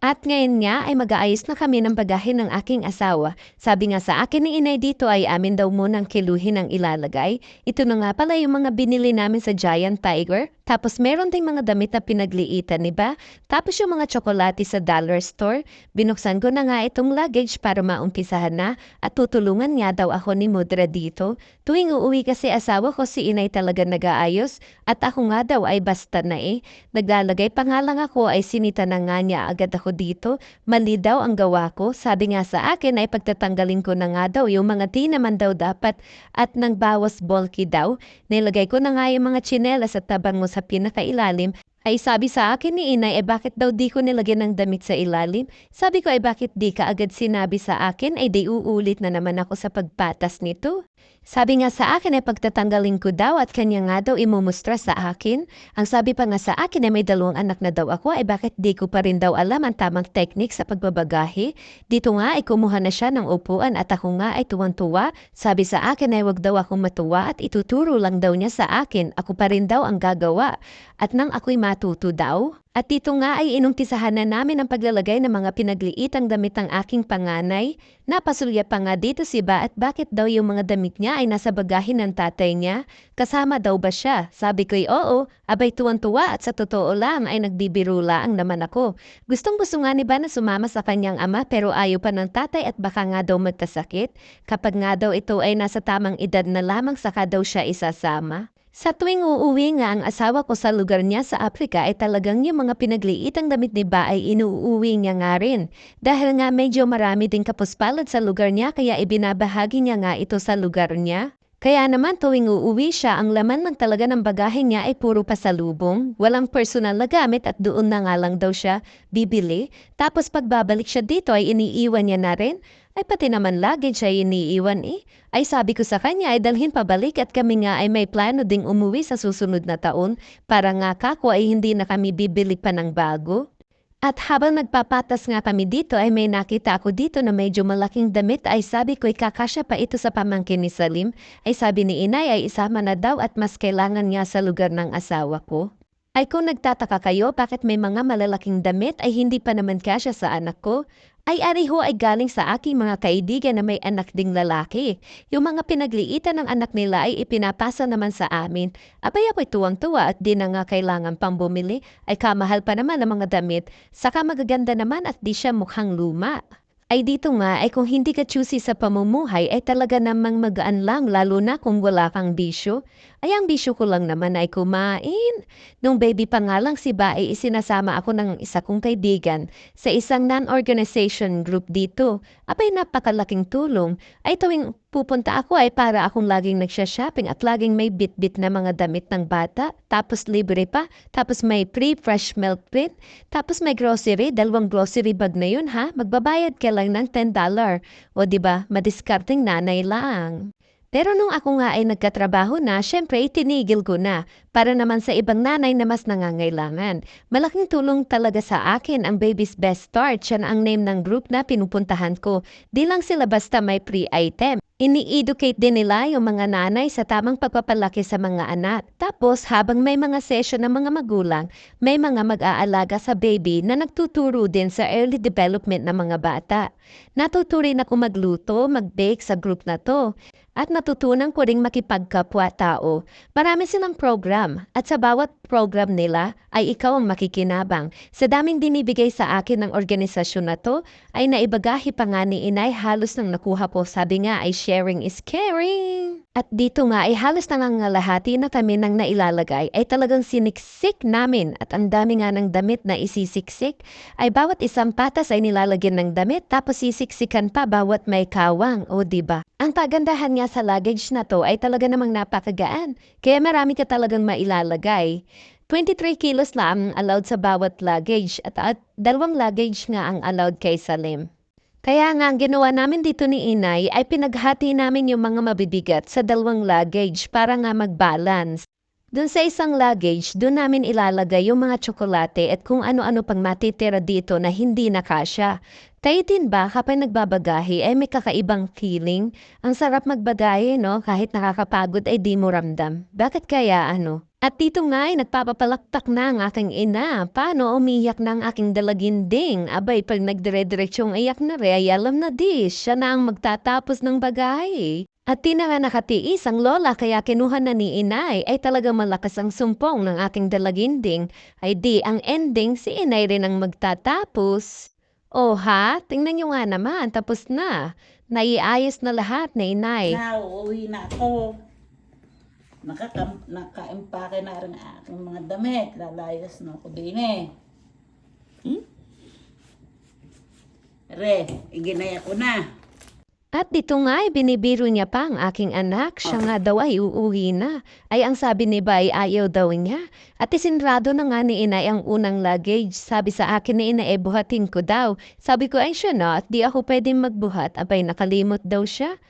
At ngayon nga ay mag-aayos na kami ng bagahe ng aking asawa. Sabi nga sa akin ni inay dito ay amin daw munang kiluhin ang ilalagay. Ito na nga pala yung mga binili namin sa Giant Tiger. Tapos meron ding mga damit na pinagliitan, ba? Tapos yung mga tsokolate sa dollar store. Binuksan ko na nga itong luggage para maumpisahan na at tutulungan nga daw ako ni Mudra dito. Tuwing uuwi kasi asawa ko si inay talaga nag-aayos at ako nga daw ay basta na eh. Naglalagay pa nga lang ako ay sinita na nga niya agad ako dito. Mali daw ang gawa ko. Sabi nga sa akin ay pagtatanggalin ko na nga daw yung mga di naman daw dapat at nang bawas bulky daw. Nilagay ko na nga yung mga tsinelas at tabang mo sa pinakailalim. Ay sabi sa akin ni inay, bakit daw di ko nilagyan ng damit sa ilalim? Sabi ko bakit di ka agad sinabi sa akin ay di uulit na naman ako sa pagpatas nito. Sabi nga sa akin ay pagtatanggalin ko daw at kanya nga daw imumustra sa akin. Ang sabi pa nga sa akin ay may 2 anak na daw ako ay bakit di ko pa rin daw alam ang tamang technique sa pagbabagahe. Dito nga ay kumuha na siya ng upuan at ako nga ay tuwang-tuwa. Sabi sa akin ay wag daw akong matuwa at ituturo lang daw niya sa akin. Ako pa rin daw ang gagawa. At nang ako'y matuto daw. At dito nga ay inumpisahan na namin ang paglalagay ng mga pinagliitang damit ng aking panganay. Napasulya pa nga dito si Ba at bakit daw yung mga damit niya ay nasa bagahin ng tatay niya? Kasama daw ba siya? Sabi ko'y oo, abay tuwan-tuwa at sa totoo lang ay nagbibiro lang naman ako. Gustong-gusto nga ni Ba na sumama sa kanyang ama pero ayaw pa ng tatay at baka nga daw magkasakit. Kapag nga daw ito ay nasa tamang edad na lamang saka daw siya isasama. Sa tuwing uuwi nga ang asawa ko sa lugar niya sa Africa ay talagang yung mga pinagliitang damit ni Ba ay inuuwi niya nga rin. Dahil nga medyo marami ding kapuspalad sa lugar niya kaya ibinabahagi niya nga ito sa lugar niya. Kaya naman tuwing uuwi siya, ang laman lang talaga ng bagahe niya ay puro pasalubong. Walang personal na gamit at doon na nga lang daw siya bibili. Tapos pagbabalik siya dito ay iniiwan niya na rin. Ay pati naman luggage ay iniiwan eh. Ay sabi ko sa kanya ay dalhin pabalik at kami nga ay may plano ding umuwi sa susunod na taon para nga kako ay hindi na kami bibili pa ng bago. At habang nagpapatas nga kami dito ay may nakita ako dito na medyo malaking damit ay sabi ko kakasya pa ito sa pamangkin ni Salim. Ay sabi ni inay ay isama na daw at mas kailangan niya sa lugar ng asawa ko. Ay kung nagtataka kayo bakit may mga malalaking damit ay hindi pa naman kasya sa anak ko, ay ariho ay galing sa aking mga kaibigan na may anak ding lalaki. Yung mga pinagliitan ng anak nila ay ipinapasa naman sa amin. Abay ako'y tuwang-tuwa at di na nga kailangan pang bumili. Ay kamahal pa naman ang mga damit, saka magaganda naman at di siya mukhang luma. Ay dito nga ay kung hindi ka choosy sa pamumuhay ay talaga namang magaan lang lalo na kung wala kang bisyo. Ay ang bisyo ko lang naman ay kumain. Nung baby pa nga lang si Ba ay isinasama ako ng isa kong kaibigan sa isang non-organization group dito. Abay napakalaking tulong. Ay tuwing pupunta ako ay para akong laging nagsha-shopping at laging may bit-bit na mga damit ng bata. Tapos libre pa. Tapos may free fresh milk print. Tapos may grocery. 2 grocery bag na yun ha. Magbabayad ka lang ng $10. O diba, madiskarteng nanay lang. Pero nung ako nga ay nagkatrabaho na, syempre itinigil ko na para naman sa ibang nanay na mas nangangailangan. Malaking tulong talaga sa akin ang Baby's Best Start. Siya ang name ng group na pinupuntahan ko. Di lang sila basta may free item. Ini-educate din nila yung mga nanay sa tamang pagpapalaki sa mga anak. Tapos habang may mga session ng mga magulang, may mga mag-aalaga sa baby na nagtuturo din sa early development ng mga bata. Natuturin ako magluto, mag-bake sa group na to. At natutunan ko ring makipagkapwa-tao. Marami silang program at sa bawat program nila ay ikaw ang makikinabang. Sa daming dinibigay sa akin ng organisasyon na to, ay naibagahi pa nga ni inay halos nang nakuha po. Sabi nga ay sharing is caring. At dito nga ay halos nangangalahati na kami nang nailalagay ay talagang siniksik namin at ang dami nga ng damit na isisiksik ay bawat isang patas ay nilalagyan ng damit tapos sisiksikan pa bawat may kawang o diba? Ang kagandahan nga sa luggage na to ay talaga namang napakagaan kaya marami ka talagang mailalagay. 23 kilos lang ang allowed sa bawat luggage at 2 luggage nga ang allowed kay Salim. Kaya nga ang ginawa namin dito ni inay ay pinaghati namin yung mga mabibigat sa 2 luggage para nga mag-balance. Doon sa isang luggage, doon namin ilalagay yung mga tsokolate at kung ano-ano pang matitira dito na hindi nakasya. Tayo din ba kapag nagbabagahe ay may kakaibang feeling? Ang sarap magbagahe no? Kahit nakakapagod ay di mo ramdam. Bakit kaya ano? At dito nga ay nagpapapalakpak na ang aking ina. Paano umiyak na ang aking dalaginding? Abay, pag nagdire-diretsyong iyak na re, ay alam na di, siya na ang magtatapos ng bagay. At di na nga nakatiis ang lola kaya kinuha na ni inay ay talaga malakas ang sumpong ng aking dalaginding. Ay di, ang ending si inay rin ang magtatapos. Oh ha, tingnan nyo nga naman, tapos na. Naiayos na lahat na inay. Na, uuwi na ako. Naka-empake na rin ang aking mga damit. Lalayas na ako din eh. Re, iginaya ko na. At dito nga ay binibiro niya pa ang aking anak. Siya nga daw ay uuwi na. Ay ang sabi ni Bay ayaw daw niya. At isinrado na nga ni inay ang unang luggage. Sabi sa akin ni ina buhatin ko daw. Sabi ko ay siya na at di ako pwedeng magbuhat. Abay nakalimot daw siya.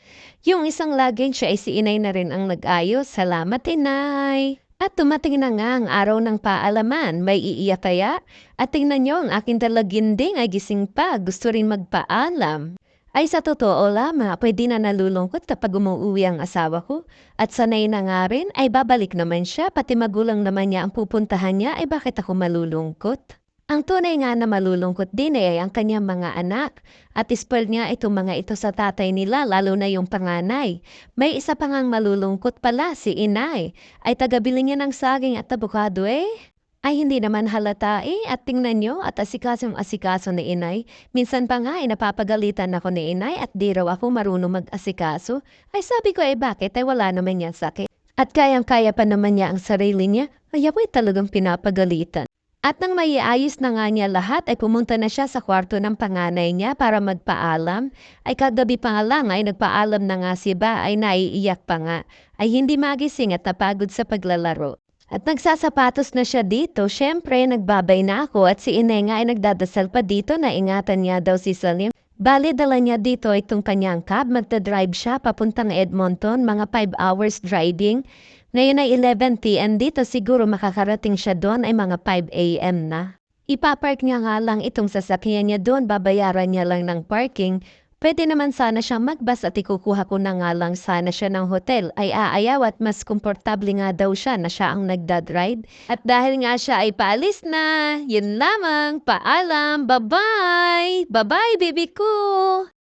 Yung isang luggage ay si inay na rin ang nag-ayos. Salamat inay! At tumating na nga ang araw ng paalaman. May iiyak kaya? At tingnan niyo ang aking dalaginding ay gising pa. Gusto rin magpaalam. Ay sa totoo lamang, pwede na nalulungkot kapag umuwi ang asawa ko. At sanay na nga rin, ay babalik naman siya, pati magulang naman niya ang pupuntahan niya, ay bakit ako malulungkot? Ang tunay nga na malulungkot din ay ang kanyang mga anak. At spoil niya itong mga ito sa tatay nila, lalo na yung panganay. May isa pa ngang malulungkot pala, si inay. Ay tagabili niya ng saging at abukado eh. Ay hindi naman halata eh at tingnan nyo at asikasong-asikaso ni inay. Minsan pa nga ay napapagalitan ako ni inay at di raw ako marunong mag-asikaso. Ay sabi ko bakit ay wala naman niya sakit. At kayang-kaya pa naman niya ang sarili niya. Ay ako'y talagang pinapagalitan. At nang maiayos na nga niya lahat ay pumunta na siya sa kwarto ng panganay niya para magpaalam. Ay kagabi pa nga lang ay nagpaalam na nga si Ba ay naiiyak pa nga. Ay hindi magising at napagod sa paglalaro. At nagsasapatos na siya dito, syempre nagbabay na ako at si inay nga ay nagdadasal pa dito na ingatan niya daw si Salim. Bali dala niya dito itong kanyang cab, magta-drive siya papuntang Edmonton, mga 5 hours driving. Ngayon ay 11 p.m. dito siguro makakarating siya doon ay mga 5 a.m. na. Ipapark niya nga lang itong sasakyan niya doon, babayaran niya lang ng parking. Pwede naman sana siyang magbas at ikukuha ko na nga lang sana siya ng hotel ay aayaw at mas komportable nga daw siya na siya ang nagdadrive. At dahil nga siya ay paalis na, yun lamang, paalam, bye-bye! Bye-bye, baby ko!